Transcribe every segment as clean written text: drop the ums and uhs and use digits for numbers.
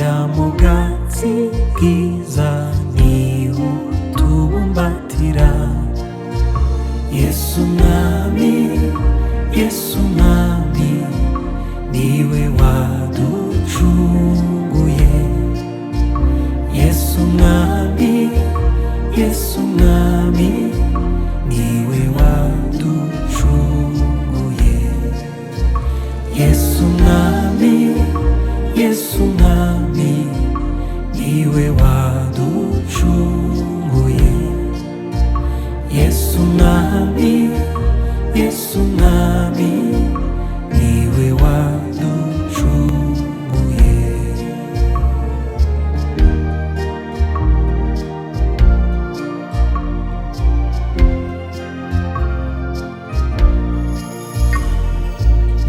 mu bwatsi bwiza niwe utubumbatira. Yesu Mwami, Yesu Mwami, niwe waducunguye. Yesu Mwami, Yesu Mwami, niwe waducunguye. Yesu Mwami, Yesu Mwami, niwe waducunguye. Yesu Mwami, Yesu Mwami, niwe waducunguye.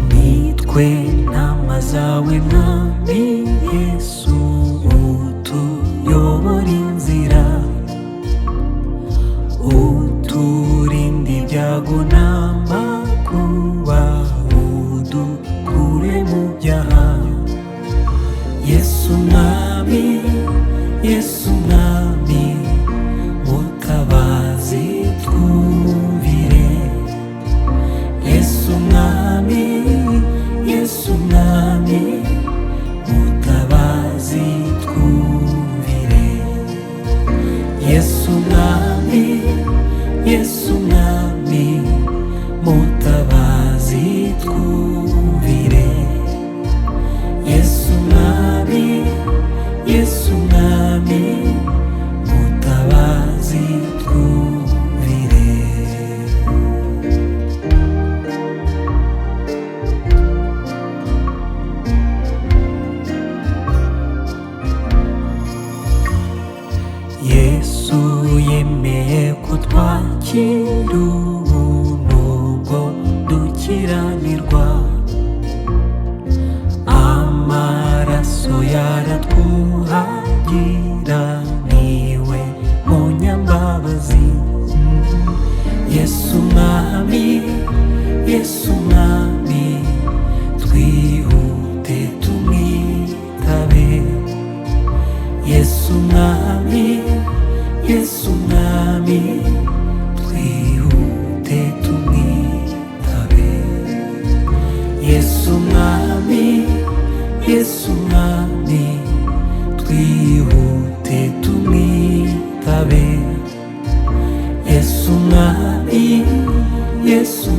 Nitwe ntama zawe Mwami Yesu, utuyobora inzira, uturinda ibyago n'amakuba, udukure mu byaha. Yesu Mwami, Yesu Mwami, mutabazi twumvire. Yesu Mwami, Yesu Mwami, mutabazi twumvire. Yesu Mwami, Yesu Mwami, mutabazi twumvire. Yesu Mwami, Yesu Mwami, mutabazi twumvire. Yesu yemeye kutwakira ubuntu bwo dukiranirwa, amaraso yaratwuhagira, niwe munyambabazi. Yesu Mwami, Yesu Mwami, twihute tumwitabe. Yesu Mwami, Yesu Mwami, twihute tumwitabe. Yesu Mwami, Yesu Mwami, twihute tumwitabe. Yesu Mwami, Yesu